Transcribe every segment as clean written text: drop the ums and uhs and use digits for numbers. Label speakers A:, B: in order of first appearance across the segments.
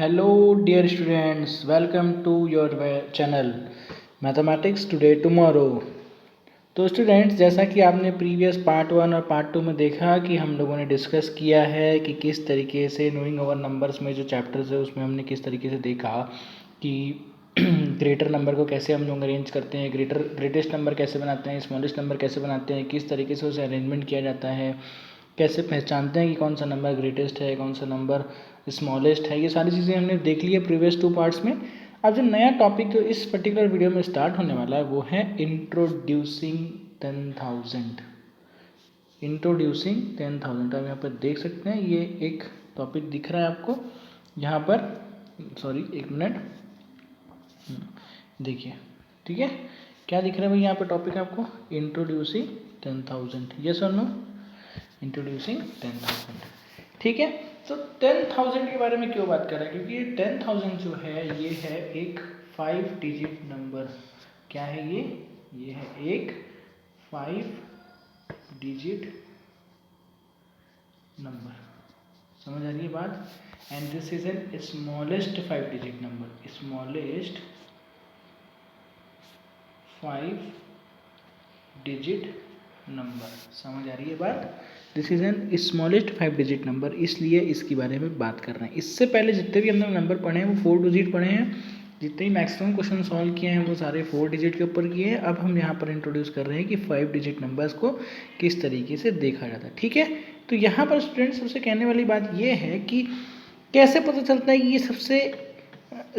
A: Hello, dear students. Welcome to your channel Mathematics Today Tomorrow. तो students, जैसा कि आपने प्रीवियस पार्ट 1 और पार्ट 2 में देखा कि हम लोगों ने डिस्कस किया है कि किस तरीके से नोइंग अवर नंबर्स में जो चैप्टर्स है उसमें हमने किस तरीके से देखा कि ग्रेटर नंबर को कैसे हम लोग अरेंज करते हैं, ग्रेटेस्ट नंबर कैसे बनाते हैं, स्मॉलेस्ट नंबर कैसे बनाते हैं, किस तरीके से उसे अरेंजमेंट किया जाता है, कैसे पहचानते हैं कि कौन सा नंबर ग्रेटेस्ट है, कौन सा नंबर स्मॉलेस्ट है। ये सारी चीज़ें हमने देख ली है प्रीवियस 2 पार्ट्स में। अब जो नया टॉपिक जो इस पर्टिकुलर वीडियो में स्टार्ट होने वाला है वो है इंट्रोड्यूसिंग 10,000। इंट्रोड्यूसिंग 10,000 आप यहाँ पर देख सकते हैं, ये एक टॉपिक दिख रहा है आपको यहाँ पर। सॉरी, एक मिनट, देखिए, ठीक है, क्या दिख रहा है भाई यहाँ पर टॉपिक आपको? इंट्रोड्यूसिंग 10,000, यस और नो? इंट्रोड्यूसिंग 10,000, ठीक है। तो 10,000 के बारे में क्यों बात कर रहे हैं? क्योंकि ये 10,000 जो है ये है एक 5 डिजिट नंबर। क्या है ये है एक 5 डिजिट नंबर। समझ आ रही है बात? And this is an smallest 5 digit number, smallest 5 digit number. समझ आ रही है बात? This is an smallest 5 digit number, इसलिए इसके बारे में बात कर रहे हैं। इससे पहले जितने भी हमने नंबर पढ़े हैं वो 4 डिजिट पढ़े हैं, जितने भी मैक्सिमम क्वेश्चन सॉल्व किए हैं वो सारे 4 डिजिट के ऊपर किए हैं। अब हम यहाँ पर इंट्रोड्यूस कर रहे हैं कि 5 डिजिट नंबर्स को किस तरीके से देखा जाता है, ठीक है। तो यहाँ पर स्टूडेंट्स सबसे कहने वाली बात ये है कि कैसे पता चलता है कि ये सबसे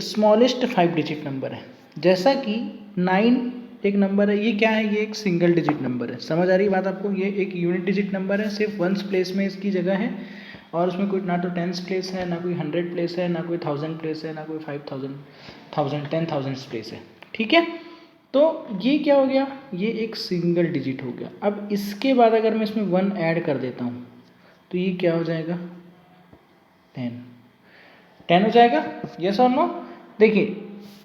A: स्मॉलेस्ट 5 डिजिट नंबर है। जैसा कि 9 एक नंबर है, ये क्या है? ये एक सिंगल डिजिट नंबर है। समझ आ रही है बात आपको? ये एक यूनिट डिजिट नंबर है, सिर्फ वंस प्लेस में इसकी जगह है, और उसमें कोई ना तो टेंस प्लेस है, ना कोई 100 प्लेस है, ना कोई 1000 प्लेस है, ना कोई 5000 10,000 प्लेस है, ठीक है। तो ये क्या हो गया? ये एक सिंगल डिजिट हो गया। अब इसके बाद अगर मैं इसमें 1 ऐड कर देता हूँ तो ये क्या हो जाएगा? 10 हो जाएगा, यस और नो? देखिए,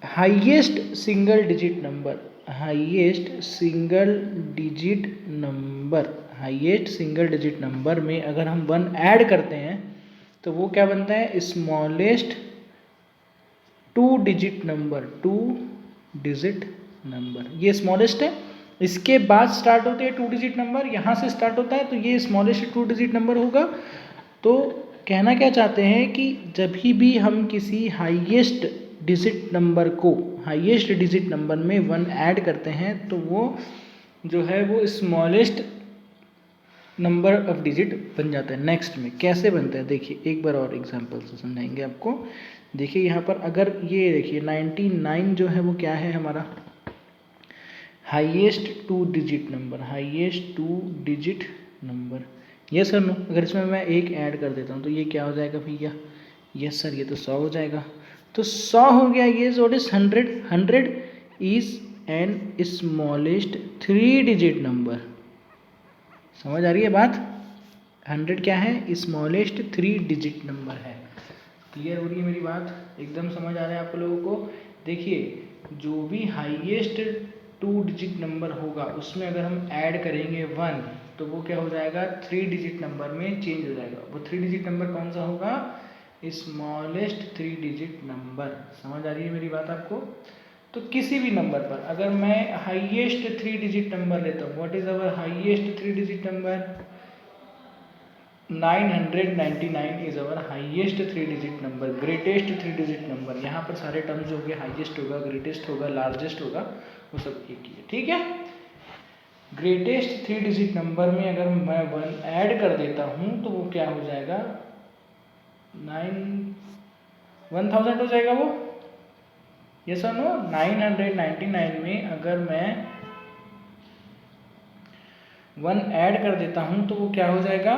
A: highest single digit number, highest single digit number, highest single digit number में अगर हम 1 ऐड करते हैं तो वो क्या बनता है? Smallest 2 digit number, 2 digit number. ये स्मॉलेस्ट है, इसके बाद स्टार्ट होते हैं 2 डिजिट नंबर, यहाँ से स्टार्ट होता है, तो ये स्मॉलेस्ट 2 डिजिट नंबर होगा। तो कहना क्या चाहते हैं कि जब भी हम किसी हाईएस्ट डिजिट नंबर को, हाईएस्ट डिजिट नंबर में 1 ऐड करते हैं तो वो जो है वो स्मॉलेस्ट नंबर ऑफ डिजिट बन जाता है। नेक्स्ट में कैसे बनता है देखिए, एक बार और एग्जांपल से समझाएंगे आपको। देखिए यहाँ पर अगर ये देखिए 99 जो है वो क्या है हमारा? Highest 2 digit number, highest 2 digit number, yes sir no? अगर इसमें मैं एक ऐड कर देता हूँ तो ये क्या हो जाएगा भैया? यस सर, ये तो 100 हो जाएगा। तो 100 हो गया। ये what is 100? 100 is an smallest 3 digit number. समझ आ रही है बात? 100 क्या है? स्मॉलेस्ट 3 डिजिट नंबर है। क्लियर हो रही है मेरी बात? एकदम समझ आ रहा है आप लोगों को? देखिए, जो भी हाईएस्ट 2 डिजिट नंबर होगा उसमें अगर हम ऐड करेंगे 1 तो वो क्या हो जाएगा? 3 डिजिट नंबर में चेंज हो जाएगा। वो 3 डिजिट नंबर कौन सा होगा? Smallest 3 digit number. समझ आ रही है मेरी बात आपको? तो किसी भी नंबर पर अगर मैं हाईएस्ट 3 डिजिट नंबर लेता हूँ, what is our highest 3 digit number? 999 is our highest 3 digit number, greatest 3 digit number. यहाँ पर सारे टर्म्स हो गए, हाईएस्ट होगा, ग्रेटेस्ट होगा, लार्जेस्ट होगा, वो सब एक ही है, ठीक है। ग्रेटेस्ट 3 डिजिट नंबर में अगर मैं 1 ऐड कर देता हूँ तो वो क्या हो जाएगा? 1000 हो जाएगा वो, यस और नो? 999 में अगर मैं 1 ऐड कर देता हूँ तो वो क्या हो जाएगा?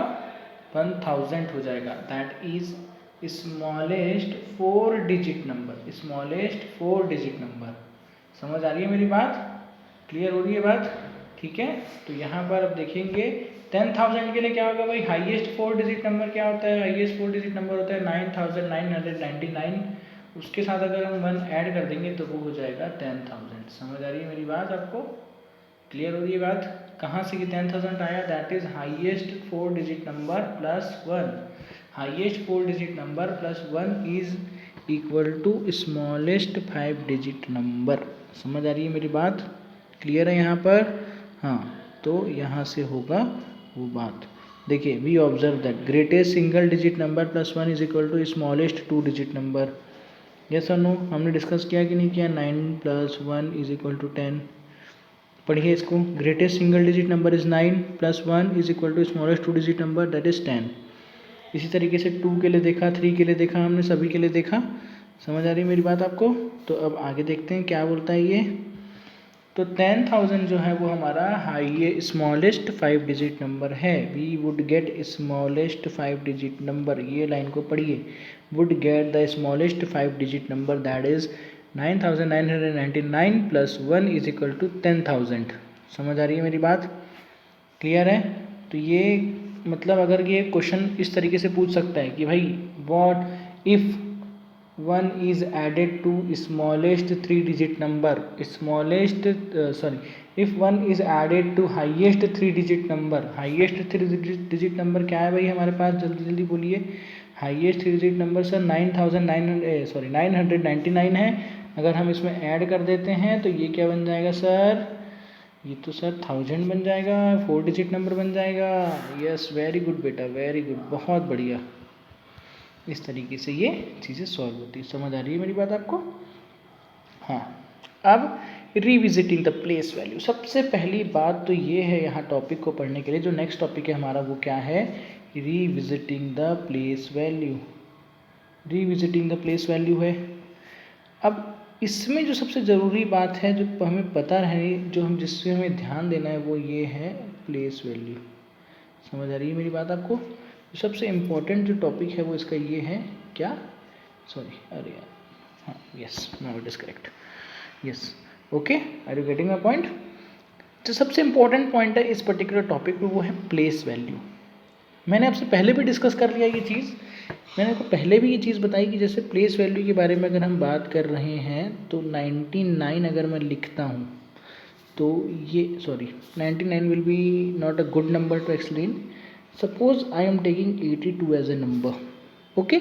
A: 1000 हो जाएगा। That is smallest 4 digit number, smallest 4 digit number. समझ आ रही है मेरी बात? क्लियर हो रही है बात? ठीक है। तो यहाँ पर अब देखेंगे 10,000 के लिए क्या होगा भाई? हाईएस्ट 4 डिजिट नंबर क्या होता है? हाईएस्ट 4 डिजिट नंबर होता है 9,999। उसके साथ अगर हम 1 ऐड कर देंगे तो वो हो जाएगा 10,000। समझ आ रही है मेरी बात आपको? क्लियर हो रही है बात? कहाँ से कि 10,000 आया? That is highest 4 digit number plus 1। Highest 4 digit number plus 1 is equal to smallest 5 digit number. समझ आ रही है मेरी बात? क्लियर है यहाँ पर? हाँ, तो यहाँ से होगा वो बात। देखिए, we observe that greatest single digit number plus 1 is equal to smallest 2 digit number. Yes और नो? हमने डिस्कस किया कि नहीं किया? 9 प्लस 1 इज इक्वल टू 10। पढ़िए इसको। Greatest single digit number is 9 plus 1 is equal to smallest 2 digit number that is 10। इसी तरीके से 2 के लिए देखा, 3 के लिए देखा, हमने सभी के लिए देखा। समझ आ रही है मेरी बात आपको? तो अब आगे देखते हैं क्या बोलता है ये। तो 10,000 जो है वो हमारा हाई स्मॉलेस्ट 5 डिजिट नंबर है। We would get smallest 5 digit number, ये लाइन को पढ़िए। Would get the smallest 5 digit number that is 9,999 plus 1 is equal to 10,000। समझ आ रही है मेरी बात? क्लियर है? तो ये मतलब अगर ये क्वेश्चन इस तरीके से पूछ सकता है कि भाई what if 1 is added to smallest 3 digit number, if 1 is added to highest 3 digit number, highest 3 digit number क्या है भाई हमारे पास? जल्दी जल्दी बोलिए। हाईएस्ट 3 डिजिट नंबर सर 999 है। अगर हम इसमें ऐड कर देते हैं तो ये क्या बन जाएगा सर? ये तो सर 1000 बन जाएगा, 4 डिजिट नंबर बन जाएगा। यस, वेरी गुड बेटा, वेरी गुड, बहुत बढ़िया। इस तरीके से ये चीज़ें सॉल्व होती है। समझ आ रही है मेरी बात आपको? हाँ, अब रिविजिटिंग द प्लेस वैल्यू। सबसे पहली बात तो ये है यहाँ टॉपिक को पढ़ने के लिए, जो नेक्स्ट टॉपिक है हमारा वो क्या है? Revisiting the place value. Revisiting the place value है। अब इसमें जो सबसे ज़रूरी बात है, जो हमें पता रहे, जो हम जिससे हमें ध्यान देना है, वो ये है प्लेस वैल्यू। समझ आ रही है मेरी बात आपको? सबसे इम्पोर्टेंट जो टॉपिक है वो इसका ये है, क्या? सॉरी, अरे यार, हाँ, yes, now it is correct. Yes, okay, are you getting my point? जो सबसे इम्पोर्टेंट पॉइंट है इस पर्टिकुलर टॉपिक पे वो है प्लेस वैल्यू। मैंने आपसे पहले भी डिस्कस कर लिया ये चीज़। मैंने आपको पहले भी ये चीज़ बताई कि जैसे प्लेस वैल्यू के बारे में अगर हम बात कर रहे हैं तो 99 अगर मैं लिखता हूँ तो ये, sorry, 99 will be not a good number to explain. Suppose I am taking 82 as a number. Okay,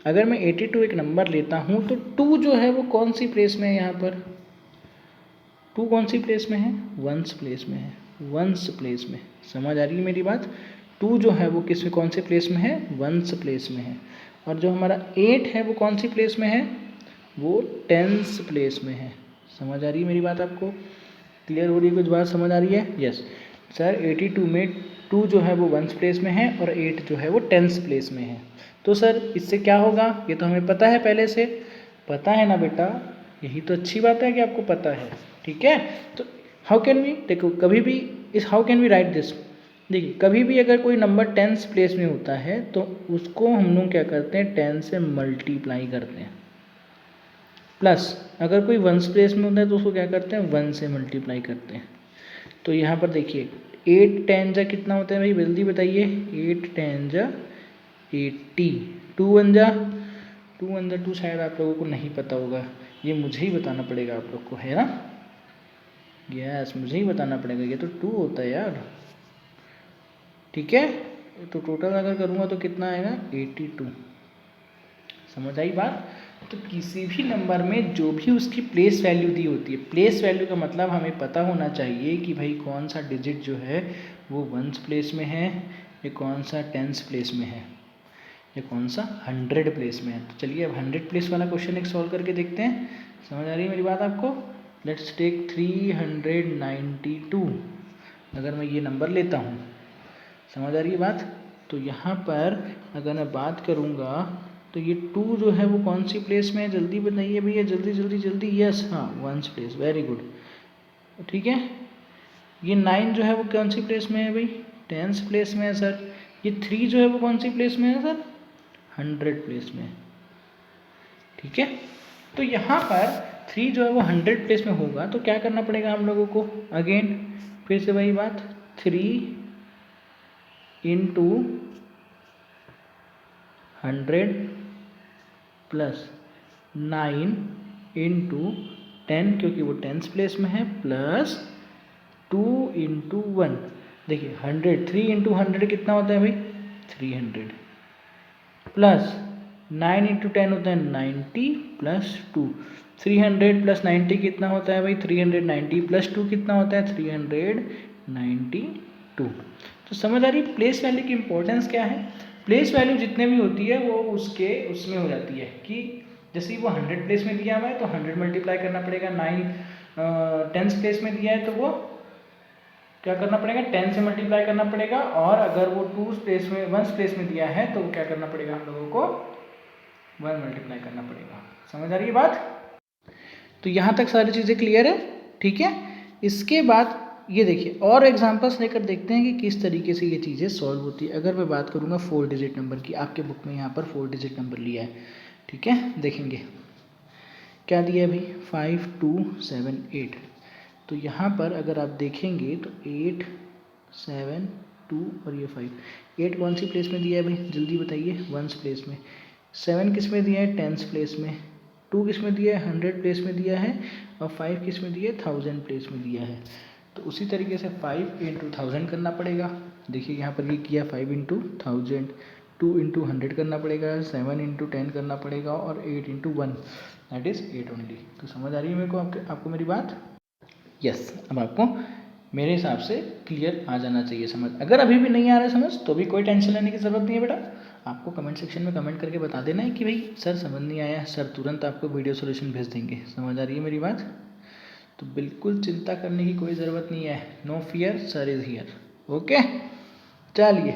A: अगर मैं 82 एक नंबर लेता हूँ तो 2 जो है वो कौन सी प्लेस में है? यहाँ पर 2 कौन सी प्लेस में है? वंस प्लेस में है, वंस प्लेस में। समझ आ रही है मेरी बात? 2 जो है वो किस में, कौन से प्लेस में है? वंस प्लेस में है। और जो हमारा 8 है वो कौन सी प्लेस में है? वो टेंस प्लेस में है। समझ आ रही है मेरी बात आपको? क्लियर हो रही है? कुछ बात समझ आ रही है? यस सर, 82 में 2 जो है वो वंस प्लेस में है और 8 जो है वो टेंस प्लेस में है। तो सर इससे क्या होगा? ये तो हमें पता है, पहले से पता है ना बेटा? यही तो अच्छी बात है कि आपको पता है। ठीक है, तो हाउ कैन वी, देखो कभी भी इस, how can we write this? देखिए, कभी भी अगर कोई नंबर टेंस प्लेस में होता है तो उसको हम लोग क्या करते हैं? 10 से मल्टीप्लाई करते हैं। प्लस अगर कोई वंस प्लेस में होता है तो उसको क्या करते हैं? 1 से मल्टीप्लाई करते हैं। तो यहाँ पर देखिए 8 10 जा कितना होता है भाई? जल्दी बताइए। 8 10 जा 80, 2 1 जा 2 शायद आप लोगों को नहीं पता होगा, ये मुझे ही बताना पड़ेगा आप लोग को, है ना? यस, मुझे ही बताना पड़ेगा, ये तो 2 होता है यार। ठीक है, तो टोटल अगर करूँगा तो कितना आएगा? 82। समझ आई बात? तो किसी भी नंबर में जो भी उसकी प्लेस वैल्यू दी होती है, प्लेस वैल्यू का मतलब हमें पता होना चाहिए कि भाई कौन सा डिजिट जो है वो वंस प्लेस में है, या कौन सा टेंस प्लेस में है, या कौन सा 100 प्लेस में है। तो चलिए अब 100 प्लेस वाला क्वेश्चन एक सॉल्व करके देखते हैं। समझ आ रही है मेरी बात आपको? Let's take 392। अगर मैं ये नंबर लेता हूँ, समझ आ रही है बात? तो यहाँ पर अगर मैं बात करूँगा तो ये 2 जो है वो कौन सी प्लेस में है? जल्दी बताइए भैया, जल्दी जल्दी जल्दी। यस, हाँ, वंस प्लेस, वेरी गुड। ठीक है, ये 9 जो है वो कौन सी प्लेस में है भाई? टेंस प्लेस में है सर। ये 3 जो है वो कौन सी प्लेस में है सर? 100 प्लेस में। ठीक है, तो यहाँ पर 3 जो है वो 100 प्लेस में होगा तो क्या करना पड़ेगा हम लोगों को? अगेन फिर से वही बात, 3 इंटू 100 प्लस 9 इंटू 10, क्योंकि वो टेंस प्लेस में है, प्लस 2 इंटू 1। देखिए 100, 3 इंटू 100 कितना होता है भाई? 300। प्लस 9 इंटू 10 होता है 90 प्लस 2, 300 प्लस 90 कितना होता है भाई 390 प्लस 2 कितना होता है 392। तो समझ आ रही है प्लेस वैल्यू की इंपॉर्टेंस क्या है। प्लेस वैल्यू जितने भी होती है वो उसमें हो जाती है कि जैसे वो 100 प्लेस में दिया हुआ है तो 100 मल्टीप्लाई करना पड़ेगा, 9 10 प्लेस में दिया है तो वो क्या करना पड़ेगा 10 से मल्टीप्लाई करना पड़ेगा, और अगर वो 2 प्लेस में 1 प्लेस में दिया है तो क्या करना पड़ेगा हम लोगों को 1 मल्टीप्लाई करना पड़ेगा। समझ आ रही है बात। तो यहाँ तक सारी चीज़ें क्लियर है, ठीक है। इसके बाद ये देखिए और एग्जांपल्स लेकर देखते हैं कि किस तरीके से ये चीज़ें सॉल्व होती है। अगर मैं बात करूँगा 4 डिजिट नंबर की, आपके बुक में यहाँ पर 4 डिजिट नंबर लिया है, ठीक है। देखेंगे क्या दिया है भाई 5 2 7 8। तो यहाँ पर अगर आप देखेंगे तो 8 7 2 और ये 5, 8 कौन सी प्लेस में दिया है भाई जल्दी बताइए 1 प्लेस में, 7 किस में दिया है 10 प्लेस में, 2 किस में दिया है 100 प्लेस में दिया है, और 5 किस में दिया है 1000 प्लेस में दिया है। तो उसी तरीके से 5 इंटू 1000 करना पड़ेगा। देखिए यहाँ पर ये किया 5 इंटू 1000, 2 इंटू 100 करना पड़ेगा, 7 इंटू 10 करना पड़ेगा, और 8 इंटू 1 दैट इज़ 8 ओनली। तो समझ आ रही है मेरे को आपको मेरी बात। यस अब आपको मेरे हिसाब से क्लियर आ जाना चाहिए समझ। अगर अभी भी नहीं आ रहा है समझ तो भी कोई टेंशन लेने की ज़रूरत नहीं है बेटा, आपको कमेंट सेक्शन में कमेंट करके बता देना है कि भाई सर समझ नहीं आया, सर तुरंत आपको वीडियो सॉल्यूशन भेज देंगे। समझ आ रही है मेरी बात। तो बिल्कुल चिंता करने की कोई ज़रूरत नहीं है, no fear sir is here. Okay चलिए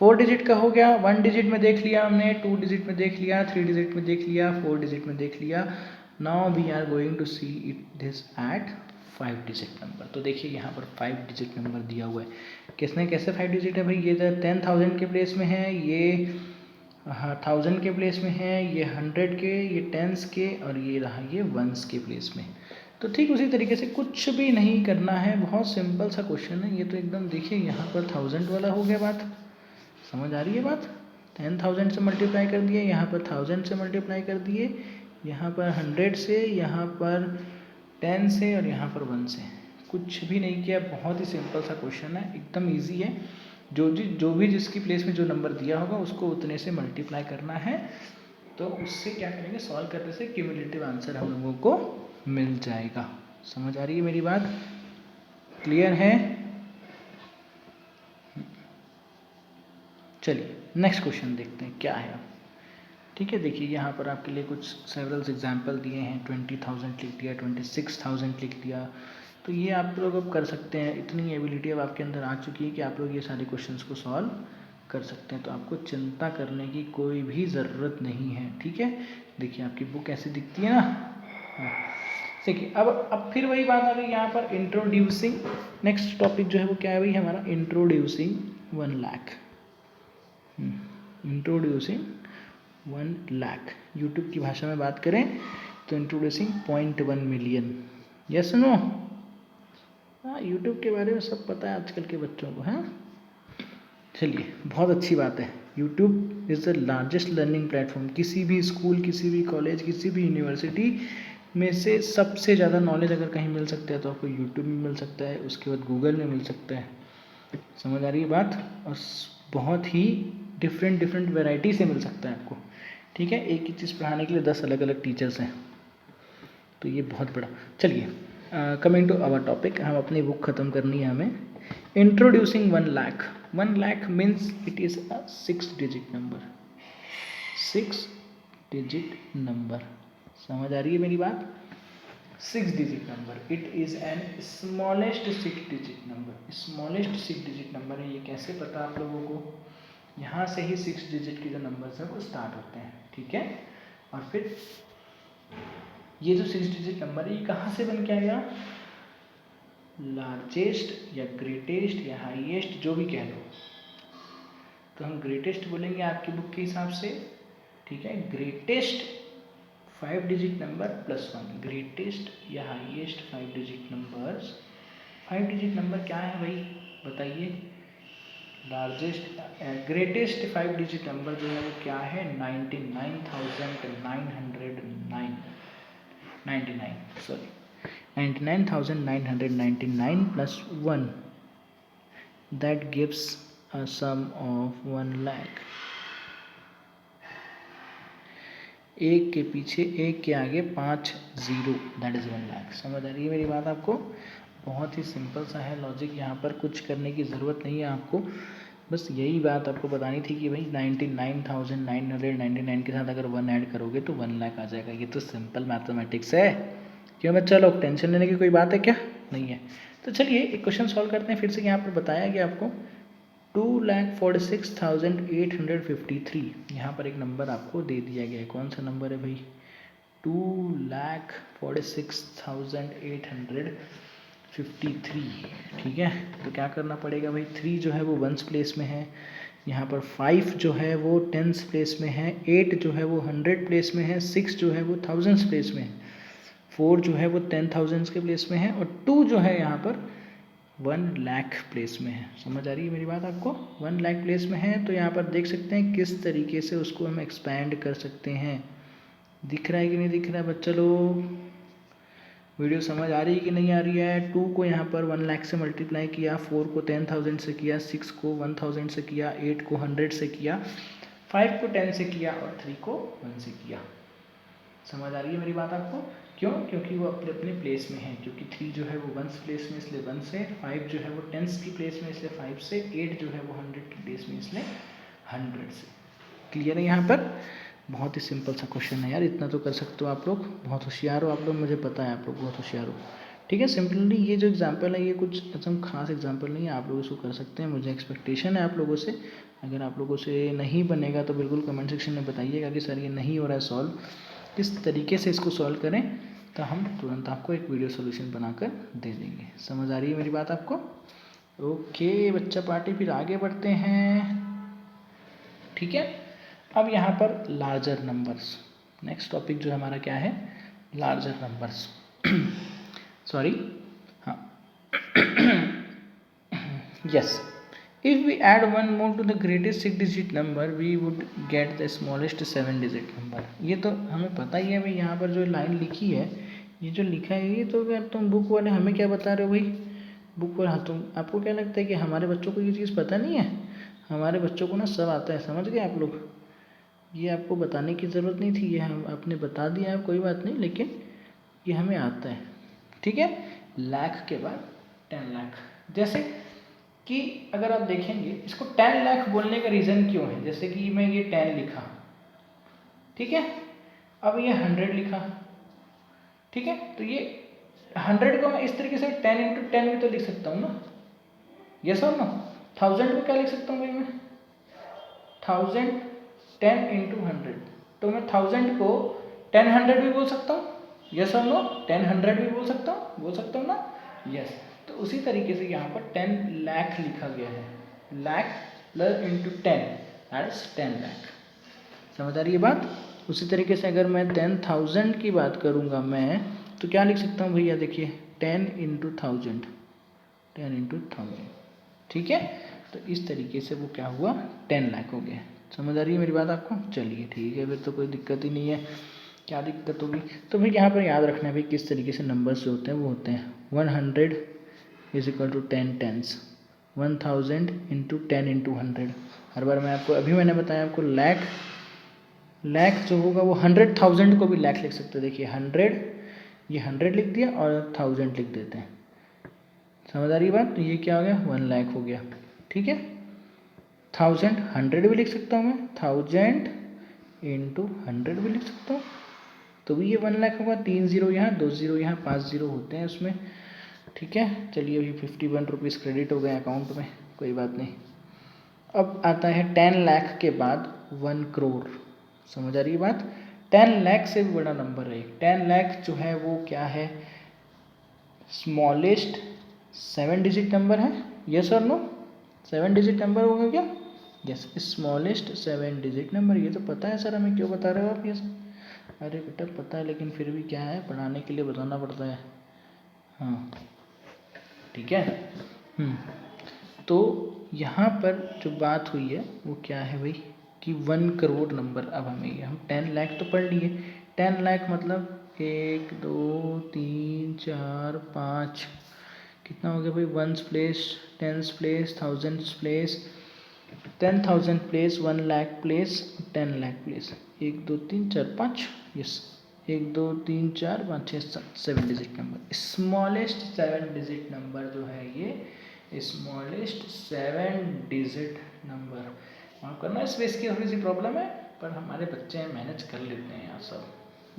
A: 4 डिजिट का हो गया, 1 डिजिट में देख लिया हमने, 2 डिजिट में देख लिया, 3 डिजिट में देख लिया, 4 डिजिट में देख लिया। Now we are going to see it this at 5 digit number. तो देखिए यहाँ पर 5 डिजिट नंबर दिया हुआ है, किसने कैसे 5 डिजिट है भाई, ये 10,000 के प्लेस में है, ये 1000 के प्लेस में है, ये 100 के, ये टेंस के, और ये रहा ये वंस के प्लेस में। तो ठीक उसी तरीके से कुछ भी नहीं करना है, बहुत सिंपल सा क्वेश्चन है ये तो एकदम। देखिए यहाँ पर 1000 वाला हो गया बात, समझ आ रही है बात। 10,000 से मल्टीप्लाई कर दिए, यहाँ पर 1000 से मल्टीप्लाई कर दिए, यहाँ पर 100 से, यहाँ पर 10 से, और यहाँ पर 1 से। कुछ भी नहीं किया, बहुत ही सिंपल सा क्वेश्चन है, एकदम इजी है। जो भी जिसकी प्लेस में जो नंबर दिया होगा उसको उतने से मल्टीप्लाई करना है, तो उससे क्या करेंगे सॉल्व करने से क्यूमुलेटिव आंसर हम लोगों को मिल जाएगा। समझ आ रही है मेरी बात, क्लियर है। चलिए नेक्स्ट क्वेश्चन देखते हैं क्या है। ठीक है देखिए यहाँ पर आपके लिए कुछ सेवरल्स एग्जाम्पल दिए हैं, 20,000 लिख दिया, 26,000 लिख दिया। तो ये आप लोग अब कर सकते हैं, इतनी एबिलिटी अब आपके अंदर आ चुकी है कि आप लोग ये सारे क्वेश्चंस को सॉल्व कर सकते हैं। तो आपको चिंता करने की कोई भी ज़रूरत नहीं है, ठीक है। देखिए आपकी बुक ऐसी दिखती है ना। देखिए अब फिर वही बात आ गई यहाँ पर इंट्रोड्यूसिंग। नेक्स्ट टॉपिक जो है वो क्या है भाई हमारा, introducing 1 lakh. Introducing 1 lakh, YouTube की भाषा में बात करें तो इंट्रोड्यूसिंग 0.1 मिलियन। यस नो, हाँ यूट्यूब के बारे में सब पता है आजकल के बच्चों को, हाँ। चलिए बहुत अच्छी बात है, YouTube is the largest learning platform. किसी भी स्कूल, किसी भी कॉलेज, किसी भी यूनिवर्सिटी में से सबसे ज़्यादा नॉलेज अगर कहीं मिल सकता है तो आपको यूट्यूब में मिल सकता है, उसके बाद गूगल में मिल सकता है। समझ आ रही है बात। और बहुत ही डिफरेंट वैरायटी से मिल सकता है आपको, ठीक है। एक ही चीज़ पढ़ाने के लिए 10 अलग अलग टीचर्स हैं, तो ये बहुत बड़ा। चलिए कमिंग टू आवर टॉपिक, हम अपनी बुक ख़त्म करनी है हमें। Introducing 1 lakh. 1 lakh means it is a 6 digit number, 6 digit number. समझ आ रही है मेरी बात। 6 digit number, it is an smallest 6 digit number. Smallest 6 digit number है, ये कैसे पता आप लोगों को, यहाँ से ही 6 डिजिट के जो नंबर्स हैं वो स्टार्ट होते हैं, ठीक है। और फिर ये जो 6 डिजिट नंबर है ये कहाँ से बन के आया, लार्जेस्ट या ग्रेटेस्ट या हाईएस्ट जो भी कह लो। तो हम ग्रेटेस्ट बोलेंगे आपकी बुक के हिसाब से, ठीक है। ग्रेटेस्ट 5 डिजिट नंबर +1, ग्रेटेस्ट या highest 5 digit numbers. 5 digit number क्या है भाई बताइए। लार्जेस्ट ग्रेटेस्ट 5 डिजिट नंबर जो है वो क्या है, 99,999 plus 1 that gives a sum of 1 lakh. एक के पीछे एक के आगे 5 0, दैट इज़ 1 लाख। समझ आ रही है मेरी बात आपको? बहुत ही सिंपल सा है लॉजिक, यहाँ पर कुछ करने की ज़रूरत नहीं है आपको, बस यही बात आपको बतानी थी कि भाई 99,999 के साथ अगर 1 ऐड करोगे तो 1 लाख आ जाएगा। ये तो सिंपल मैथमेटिक्स है। क्यों बच्चा लोग, टेंशन लेने की कोई बात है क्या? नहीं है। तो चलिए एक क्वेश्चन सॉल्व करते हैं। फिर से यहाँ पर बताया गया आपको 2,46,853, यहाँ पर एक नंबर आपको दे दिया गया है। कौन सा नंबर है भाई? 2,46,853। ठीक है, तो क्या करना पड़ेगा भाई? 3 जो है वो 1s प्लेस में है, यहाँ पर 5 जो है वो 10s प्लेस में है, 8 जो है वो 100 प्लेस में है, 6 जो है वो 1000s प्लेस में है, 4 जो है वो 10,000s के प्लेस में है, और 2 जो है यहाँ पर 1 लाख प्लेस में है। समझ आ रही है मेरी बात आपको? 1 लाख प्लेस में है, तो यहाँ पर देख सकते हैं किस तरीके से उसको हम एक्सपैंड कर सकते हैं। दिख रहा है कि नहीं दिख रहा है बच्चा लोग? वीडियो समझ आ रही है कि नहीं आ रही है? 2 को यहाँ पर 1 लाख से मल्टीप्लाई किया, 4 को 10,000 से किया, 6 को 1000 से किया, 8 को 100 से किया, 5 को 10 से किया और 3 को 1 से किया। समझ आ रही है मेरी बात आपको? क्यों? क्योंकि वो अपने अपने प्लेस में है, क्योंकि 3 जो है वो 1s प्लेस में इसलिए 1 से, 5 जो है वो 10s की प्लेस में इसलिए 5 से, 8 जो है वो 100 की प्लेस में इसलिए 100 से। क्लियर है यहाँ पर? बहुत ही सिंपल सा क्वेश्चन है यार, इतना तो कर सकते हो आप लोग। बहुत होशियार हो आप लोग, मुझे पता है आप लोग बहुत होशियार हो। ठीक है, सिंपली ये जो एग्जाम्पल है ये कुछ एकदम खास एग्जाम्पल नहीं है, आप लोग इसको कर सकते हैं। मुझे एक्सपेक्टेशन है आप लोगों से, अगर आप लोगों से नहीं बनेगा तो बिल्कुल कमेंट सेक्शन में बताइएगा कि सर ये नहीं हो रहा है सॉल्व, किस तरीके से इसको सॉल्व करें, तो हम तुरंत आपको एक वीडियो सोल्यूशन बनाकर दे देंगे। समझ आ रही है मेरी बात आपको? ओके बच्चा पार्टी, फिर आगे बढ़ते हैं। ठीक है, अब यहाँ पर लार्जर नंबर्स, नेक्स्ट टॉपिक जो हमारा क्या है? Larger numbers. सॉरी, हाँ, yes, if we add one more to the greatest 6-digit number we would get the smallest 7-digit number। ये तो हमें पता ही है भाई। यहाँ पर जो लाइन लिखी है, ये जो लिखा है, ये तो यार तुम बुक वाले हमें क्या बता रहे हो भाई? बुक वाले, हाँ, तुम, आपको क्या लगता है कि हमारे बच्चों को ये चीज़ पता नहीं है? हमारे बच्चों को ना सब आता है, समझ गए आप लोग? ये आपको बताने की ज़रूरत नहीं थी, ये हम आपने बता दिया है, कोई बात नहीं, लेकिन ये हमें आता है। ठीक है, लाख के बाद 10 लाख, जैसे कि अगर आप देखेंगे इसको 10 लाख बोलने का रीज़न क्यों है? जैसे कि मैं ये 10 लिखा, ठीक है, अब ये 100 लिखा, ठीक है, तो ये 100 को मैं इस तरीके से 10 × 10 भी तो लिख सकता हूँ ना, यस और नो? 1000 को क्या लिख सकता हूँ भाई मैं? 1000 10 × 100, तो मैं 1000 को 10 भी बोल सकता हूँ, यस और नो? 10 भी बोल सकता हूँ ना? यस। तो उसी तरीके से यहाँ पर 10 लाख लिखा गया है, lakh plus into 10, that is 10 lakh. समझ आ रही है बात? उसी तरीके से अगर मैं 10,000 की बात करूँगा मैं, तो क्या लिख सकता हूँ भैया? देखिए 10 × 1000, 10 × 1000, ठीक है। तो इस तरीके से वो क्या हुआ? 10 लाख हो गया। समझ आ रही है मेरी बात आपको? चलिए ठीक है, फिर तो कोई दिक्कत ही नहीं है। क्या दिक्कत होगी? तो भाई यहाँ पर याद रखना है भाई किस तरीके से नंबर्स जो होते हैं वो होते हैं 100 = 10 10s, 1000 × 10 × 100। हर बार मैं आपको, अभी मैंने बताया आपको लाख जो होगा वो 100,000 को भी लाख लिख सकते हैं। देखिए 100, ये 100 लिख दिया और 1000 लिख देते हैं। समझ आ रही बात? तो ये क्या हो गया? 1 लाख हो गया। ठीक है, 1000 100 भी लिख सकता हूँ मैं, 1000 × 100 भी लिख सकता हूँ, तो भी ये 1 लाख होगा। 3 0 यहाँ, 2 0 यहाँ, 5 0 होते हैं उसमें। ठीक है, चलिए अभी 51 रुपीज़ क्रेडिट हो गए अकाउंट में, कोई बात नहीं। अब आता है 10 लाख के बाद 1 करोड़। समझ आ रही है बात? 10 लाख से भी बड़ा नंबर है। 10 लाख जो है वो क्या है? स्मॉलेस्ट 7-डिजिट नंबर है, यस और नो? 7-डिजिट नंबर होगा क्या? Yes, smallest seven digit number. ये तो पता है सर हमें, क्यों बता रहे हो आप ये सब? अरे बेटा पता है, लेकिन फिर भी क्या है, पढ़ाने के लिए बताना पड़ता है। हाँ ठीक है। तो यहाँ पर जो बात हुई है वो क्या है भाई कि 1 करोड़ नंबर। अब हमें, हम 10 लाख तो पढ़ लिए, 10 लाख मतलब 1 2 3 4 5, कितना हो गया भाई? 1s place, 10s place, 1000s place, 10,000 place, 1 lakh place, 10 lakh place. 1 2 3 4 5, yes 1 2 3 4 5 6 7 7 digit number. Smallest 7 digit number जो है ये स्मॉलेस्ट 7 डिजिट नंबर। माफ करना स्पेस की थोड़ी सी प्रॉब्लम है, पर हमारे बच्चे हैं मैनेज कर लेते हैं यार, सब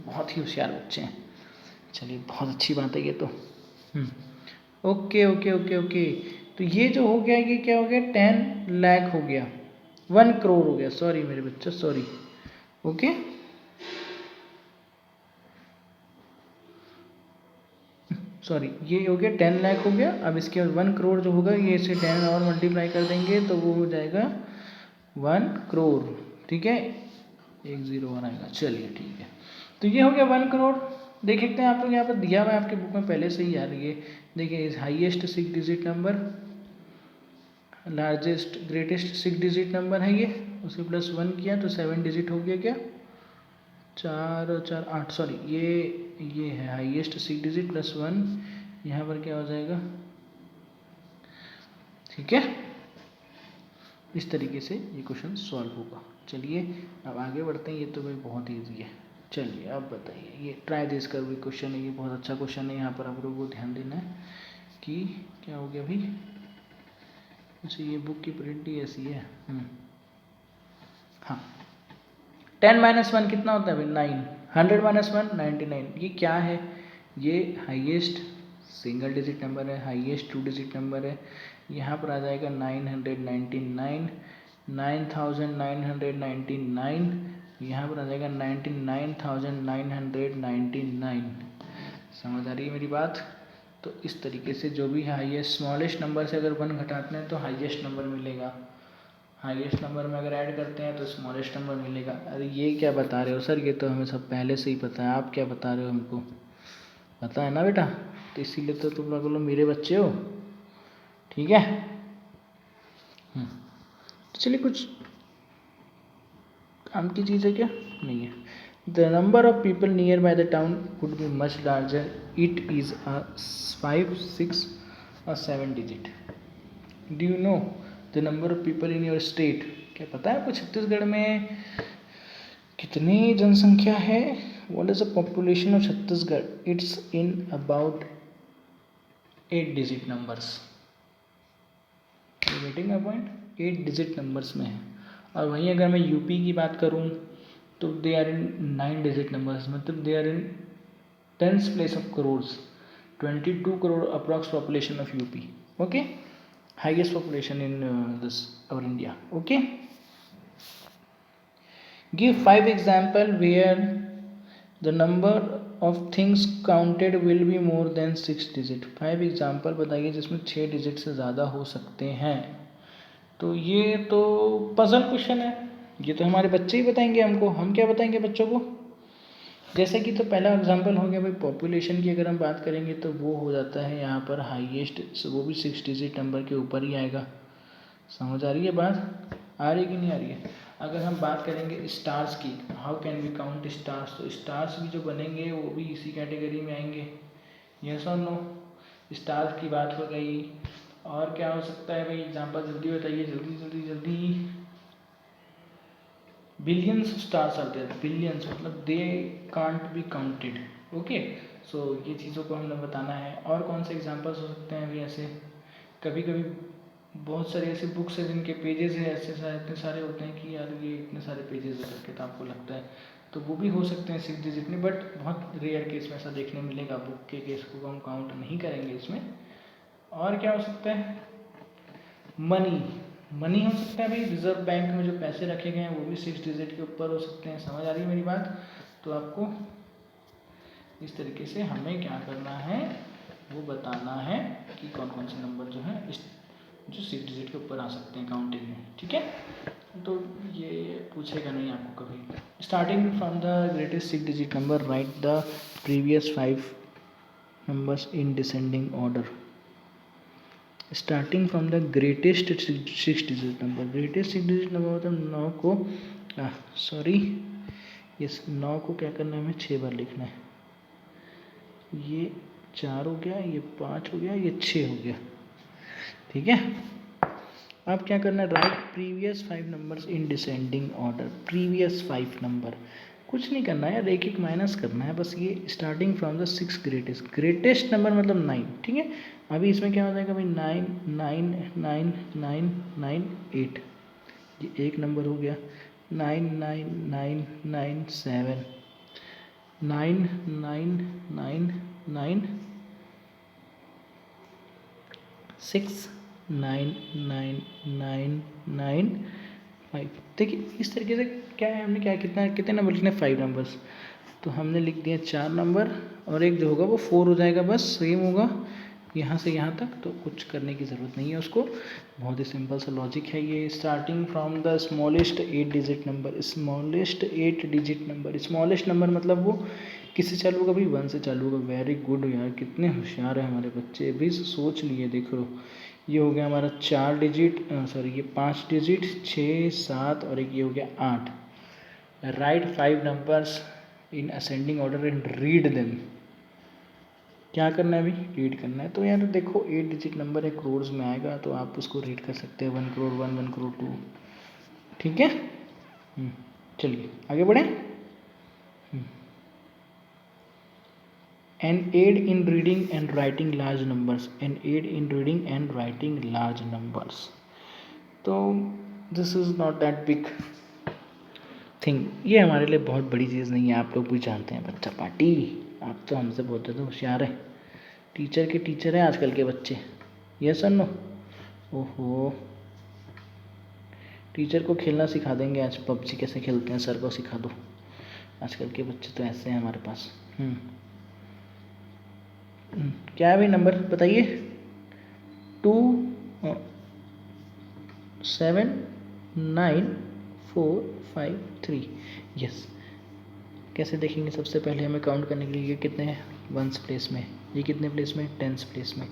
A: बहुत ही होशियार बच्चे हैं। चलिए बहुत अच्छी बात है ये तो। ओके ओके ओके ओके, तो ये जो हो गया ये क्या हो गया 10 लाख हो गया, 1 करोड़ हो गया, सॉरी मेरे बच्चे सॉरी। ओके सॉरी, ये हो गया 10 लाख हो गया। अब इसके बाद 1 करोड़ जो होगा ये इसे 10 और मल्टीप्लाई कर देंगे तो वो हो जाएगा 1 करोड़। ठीक है, 1 0 और आएगा। चलिए ठीक है, तो ये हो गया 1 करोड़। देख सकते हैं आप लोग यहाँ पर दिया हुआ है आपके बुक में पहले से ही यार। ये देखिए highest 6 digit number, largest greatest 6 digit number है ये, उसे प्लस 1 किया तो 7 डिजिट हो गया। क्या 4 4 8, सॉरी ये है हाईएस्ट 6 डिजिट प्लस 1, यहाँ पर क्या हो जाएगा। ठीक है, इस तरीके से ये क्वेश्चन सॉल्व होगा। चलिए अब आगे बढ़ते हैं, ये तो भाई बहुत ईजी है। चलिए अब बताइए, ये ट्राई दिस कर हुई क्वेश्चन है, ये बहुत अच्छा क्वेश्चन है। यहाँ पर आप लोगों को ध्यान देना है कि क्या हो गया भाई। अच्छा ये बुक की प्रिंट ही ऐसी है। हाँ 10 - 1 कितना होता है भाई 9, 100 - 1 99। ये क्या है, ये हाईएस्ट सिंगल डिजिट नंबर है, हाईएस्ट 2 डिजिट नंबर है। यहाँ पर आ जाएगा 999, 9999, यहाँ पर आ जाएगा 99,999। समझ आ रही है मेरी बात। तो इस तरीके से जो भी हाईएस्ट स्मॉलेस्ट नंबर से अगर 1 घटाते हैं तो हाईएस्ट नंबर मिलेगा, हाईएस्ट नंबर में अगर ऐड करते हैं तो स्मॉलेस्ट नंबर मिलेगा। अरे ये क्या बता रहे हो सर, ये तो हमें सब पहले से ही पता है, आप क्या बता रहे हो, हमको पता है ना बेटा, तो इसीलिए तो तुम लोग मेरे बच्चे हो। ठीक है, तो चलिए कुछ काम की चीज़ है क्या, नहीं है। The number of people near by the town would be much larger, it is 5 6 और 7 digit. Do you know the number of people in your state. क्या पता है आपको छत्तीसगढ़ में कितनी जनसंख्या है। What is the population of Chhattisgarh, it's in about 8 digit numbers. Getting a point, 8 digit numbers में है। और वहीं अगर मैं यूपी की बात करूं तो they are in 9 digit numbers, मतलब they are in 10th place of crores, 22 crore approx population of UP. Okay, highest population in this our India. Okay, give 5 example where the number of things counted will be more than 6 digit। 5 example बताइए जिसमें 6 digit से ज़्यादा हो सकते हैं। तो ये तो पजल क्वेश्चन है, ये तो हमारे बच्चे ही बताएंगे हमको, हम क्या बताएंगे बच्चों को। जैसे कि तो पहला एग्जांपल हो गया भाई पॉपुलेशन की, अगर हम बात करेंगे तो वो हो जाता है यहाँ पर हाईएस्ट, वो भी 6 डिजिट नंबर के ऊपर ही आएगा। समझ आ रही है बात, आ रही कि नहीं आ रही है। अगर हम बात करेंगे स्टार्स की, how can we count stars, तो स्टार्स भी जो बनेंगे वो भी इसी कैटेगरी में आएंगे। यस और नो, स्टार्स की बात हो गई। और क्या हो सकता है भाई एग्जांपल, जल्दी बताइए, जल्दी जल्दी जल्दी। बिलियंस स्टार्स आते हैं, बिलियंस मतलब they can't be counted. Okay, so ये चीज़ों को हमने बताना है। और कौन से एग्जांपल्स हो सकते हैं अभी ऐसे, कभी कभी बहुत सारी ऐसी बुक्स है जिनके पेजेस है ऐसे इतने सारे होते हैं कि यार ये इतने सारे पेजेस है करके, तो आपको लगता है तो वो भी हो सकते हैं 6 डिजिट में, बट बहुत रेयर केस में ऐसा देखने मिलेगा। बुक के केस को हम काउंट नहीं करेंगे इसमें। और क्या हो सकता है, मनी, मनी हो सकता है भाई, रिजर्व बैंक में जो पैसे रखे गए हैं वो भी 6 डिजिट के ऊपर हो सकते हैं। समझ आ रही है मेरी बात। तो आपको इस तरीके से हमें क्या करना है वो बताना है कि कौन कौन से नंबर जो है इस जो 6 डिजिट के ऊपर आ सकते हैं काउंटिंग में। ठीक है, तो ये पूछेगा नहीं आपको कभी। Starting from the greatest 6 digit number, right the previous 5 numbers in descending order. Starting from the greatest 6 digit number, greatest 6 digit number मतलब 9 को सॉरी यस 9 को क्या करना है हमें 6 बार लिखना है। ये 4 हो गया, ये 5 हो गया, ये 6 हो गया। ठीक है, अब क्या करना है, right previous 5 numbers in descending order. Previous 5 number, कुछ नहीं करना है यार, एक एक माइनस करना है बस। ये starting from the 6 greatest, greatest number मतलब 9, ठीक है। अभी इसमें क्या हो जाएगा भाई, 9 9 9 9 9 8, ये एक नंबर हो गया। 9 9 9 9 7, 9 9 9 9 6 9 9 9 9 5। देखिए इस तरीके से क्या है, हमने क्या कितना कितने नंबर लिखने, 5 नंबर्स, तो हमने लिख दिया 4 नंबर, और एक जो होगा वो 4 हो जाएगा, बस सेम होगा यहाँ से यहाँ तक, तो कुछ करने की ज़रूरत नहीं है उसको। बहुत ही सिंपल सा लॉजिक है ये। Starting from the smallest 8 digit number, smallest 8 digit number, smallest number मतलब वो किससे चालू होगा भाई, 1 से चालू होगा। वेरी गुड यार, कितने होशियार है हमारे बच्चे, भी सोच लिए। देख लो ये हो गया हमारा 4 डिजिट, सॉरी ये 5 डिजिट, 6 7 और एक ये हो गया 8। Right 5 numbers in ascending order and read them. क्या करना है अभी, रीड करना है। तो यार देखो 8 डिजिट नंबर है, करोड़ में आएगा, तो आप उसको रीड कर सकते हैं, 1 करोड़ 1, 1 करोड़ 2, ठीक है। चलिए आगे बढ़े। and aid in reading and writing large numbers, and aid in reading and writing large numbers। तो this is not that big thing, ये हमारे लिए बहुत बड़ी चीज़ नहीं है, आप लोग भी जानते हैं। बच्चा पार्टी, आप तो हमसे बहुत ज़्यादा होशियार है, टीचर के टीचर हैं आजकल के बच्चे, यस और नो। ओहो, टीचर को खेलना सिखा देंगे आज, पबजी कैसे खेलते हैं सर को सिखा दो। आजकल के बच्चे तो ऐसे हैं हमारे पास। क्या है भाई नंबर बताइए, 2 7 9 4 5 3। यस, कैसे देखेंगे, सबसे पहले हमें काउंट करने के लिए ये कितने हैं, 1s प्लेस में, ये कितने प्लेस में, 10s प्लेस में,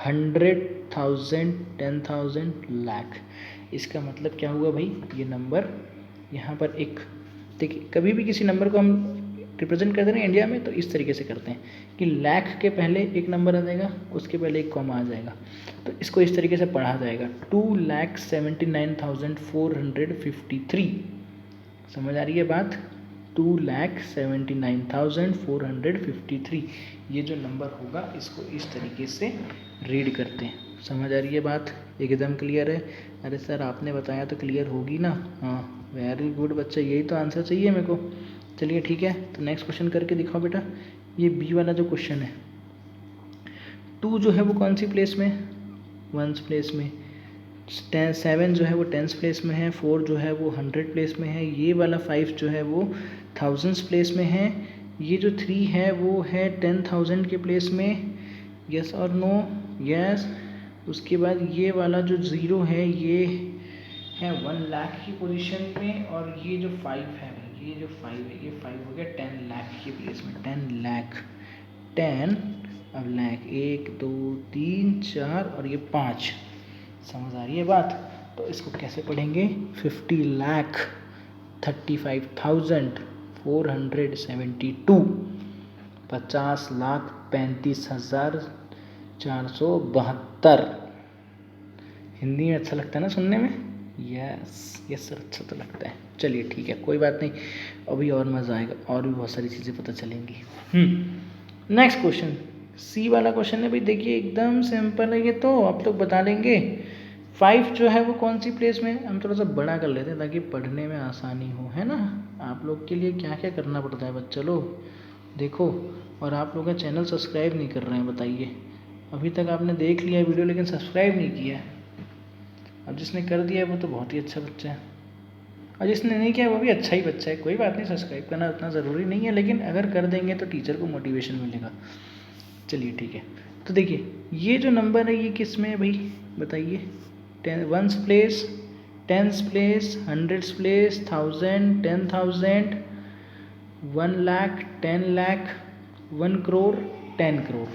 A: 100,000 10,000 लाख। इसका मतलब क्या हुआ भाई, ये नंबर यहाँ पर एक, देखिए कभी भी किसी नंबर को हम रिप्रेजेंट करते हैं इंडिया में तो इस तरीके से करते हैं कि लाख के पहले एक नंबर आ जाएगा, उसके पहले एक कॉमा आ जाएगा, तो इसको इस तरीके से पढ़ा जाएगा 2,79,453। समझ आ रही है बात, 2,79,453, ये जो नंबर होगा इसको इस तरीके से रीड करते हैं। समझ आ रही है बात, एकदम क्लियर है। अरे सर आपने बताया तो क्लियर होगी ना, हाँ वेरी गुड बच्चा, यही तो आंसर चाहिए मेरे को। चलिए ठीक है, तो नेक्स्ट क्वेश्चन करके दिखाओ बेटा। ये बी वाला जो क्वेश्चन है, 2 जो है वो कौन सी प्लेस में, 1s प्लेस में, 7 जो है वो 10s प्लेस में है, 4 जो है वो 100 प्लेस में है, ये वाला 5 जो है वो 1000s प्लेस में है, ये जो 3 है वो है 10,000 के प्लेस में, यस और नो, यस। उसके बाद ये वाला जो 0 है ये है 1 लाख की पोजीशन में, और ये जो 5 है, ये जो 5 है, ये 5 हो गया 10 लाख की प्लेस में, 10 लाख, 10, अब लाख 1 2 3 4 और ये 5। समझ आ रही है बात, तो इसको कैसे पढ़ेंगे, 50,35,472, 50,35,472। हिंदी में अच्छा लगता है ना सुनने में, यस यस सर, अच्छा तो लगता है। चलिए ठीक है, कोई बात नहीं, अभी और मज़ा आएगा, और भी बहुत सारी चीज़ें पता चलेंगी। नेक्स्ट क्वेश्चन, सी वाला क्वेश्चन है भाई, देखिए एकदम सिंपल है ये, तो आप लोग बता लेंगे। 5 जो है वो कौन सी प्लेस में, हम थोड़ा सा बड़ा कर लेते हैं ताकि पढ़ने में आसानी हो, है ना। आप लोग के लिए क्या क्या करना पड़ता है बच्चा लोग, देखो। और आप लोग का चैनल सब्सक्राइब नहीं कर रहे हैं, बताइए, अभी तक आपने देख लिया वीडियो लेकिन सब्सक्राइब नहीं किया है। अब जिसने कर दिया है वो तो बहुत ही अच्छा बच्चा है, और जिसने नहीं किया वो भी अच्छा ही बच्चा है। कोई बात नहीं, सब्सक्राइब करना उतना ज़रूरी नहीं है, लेकिन अगर कर देंगे तो टीचर को मोटिवेशन मिलेगा। चलिए ठीक है, तो देखिए ये जो नंबर है ये किस में है भाई, बताइए। 1s place, 10s place, 100s place, 1000, 10,000, 1 lakh, 10 lakh, 1 crore, 10 crore.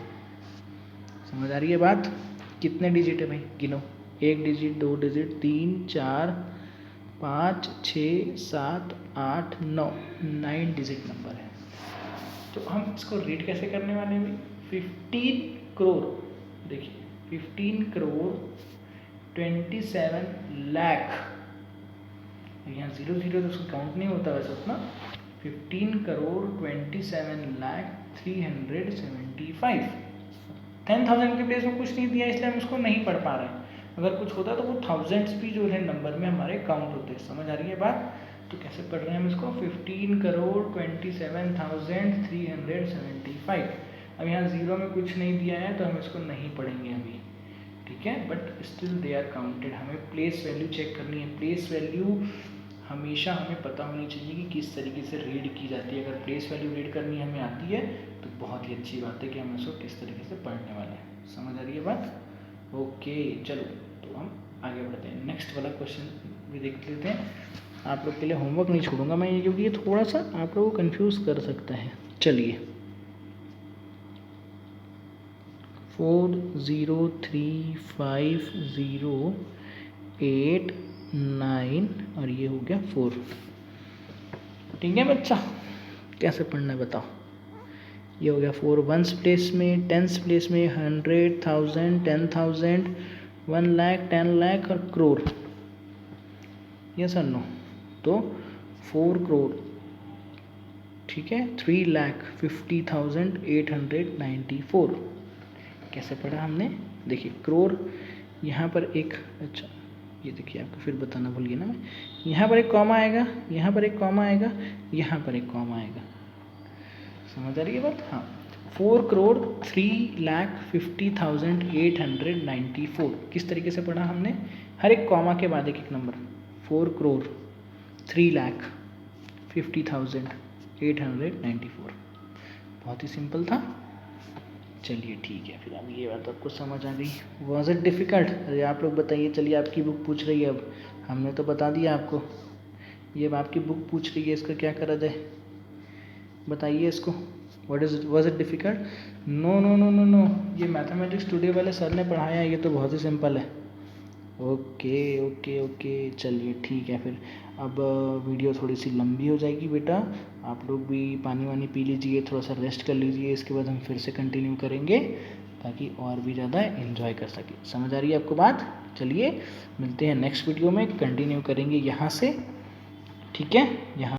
A: समझ आ रही है बात, कितने डिजिट है भाई, गिनो, 1 डिजिट, 2 डिजिट, 3 4 5 6 7 8 9, 9 डिजिट नंबर है। तो हम इसको रीड कैसे करने वाले हैं भाई, 15 करोड़, देखिए 15 करोड़ 27 लाख, यहाँ 0 0 तो उसका काउंट नहीं होता वैसे उतना, 15,27,375। 10,000 के प्लेस में कुछ नहीं दिया इसलिए हम इसको नहीं पढ़ पा रहे हैं। अगर कुछ होता तो वो थाउजेंड्स भी जो है नंबर में हमारे काउंट होते। समझ आ रही है बात? तो कैसे पढ़ रहे हैं हम इसको? 15,27,375। अब यहाँ 0 में कुछ नहीं दिया है तो हम इसको नहीं पढ़ेंगे अभी, ठीक है, but still they are counted. हमें प्लेस वैल्यू चेक करनी है। प्लेस वैल्यू हमेशा हमें पता होनी चाहिए कि किस तरीके से रीड की जाती है। अगर प्लेस वैल्यू रीड करनी हमें आती है तो बहुत ही अच्छी बात है कि हम इसको किस तरीके से पढ़ने वाले हैं। समझ आ रही है बात? ओके, चलो तो हम आगे बढ़ते हैं। नेक्स्ट वाला क्वेश्चन भी देख लेते हैं। आप लोग के लिए होमवर्क नहीं छोड़ूंगा मैं ये, क्योंकि ये थोड़ा सा आप लोगों को कन्फ्यूज़ कर सकता है। चलिए, 4035089 और ये हो गया 4। ठीक है बच्चा, कैसे पढ़ना है बताओ? ये हो गया 4 वंस प्लेस में, टेंस प्लेस में, 100, 1000, 10,000, 1 लाख, 10 लाख और करोड़। यस और नो? तो 4 करोड़, ठीक है, 3,50,894। कैसे पढ़ा हमने? देखिए करोड़, यहाँ पर एक, अच्छा ये देखिए आपको फिर बताना भूल गया ना मैं, यहाँ पर एक कॉमा आएगा, यहाँ पर एक कॉमा आएगा, यहाँ पर एक कॉमा आएगा। समझ आ रही है बात? हाँ, 4 करोड़ 3,50,894। किस तरीके से पढ़ा हमने? हर एक कॉमा के बाद एक एक नंबर। 4 करोड़ 3,50,894। बहुत ही सिंपल था। चलिए ठीक है, फिर अब ये बात आपको समझ आ गई। Was it difficult? अरे आप लोग बताइए। चलिए, आपकी बुक पूछ रही है, अब हमने तो बता दिया आपको, ये अब आपकी बुक पूछ रही है, इसका क्या करा जाए बताइए इसको। Was it difficult? No no no no no, ये मैथमेटिक्स टुडे वाले सर ने पढ़ाया, ये तो बहुत ही सिंपल है। ओके ओके ओके, चलिए ठीक है फिर। अब वीडियो थोड़ी सी लंबी हो जाएगी बेटा, आप लोग भी पानी वानी पी लीजिए, थोड़ा सा रेस्ट कर लीजिए, इसके बाद हम फिर से कंटिन्यू करेंगे ताकि और भी ज़्यादा एंजॉय कर सकें। समझ आ रही है आपको बात? चलिए मिलते हैं नेक्स्ट वीडियो में, कंटिन्यू करेंगे यहाँ से, ठीक है? यहाँ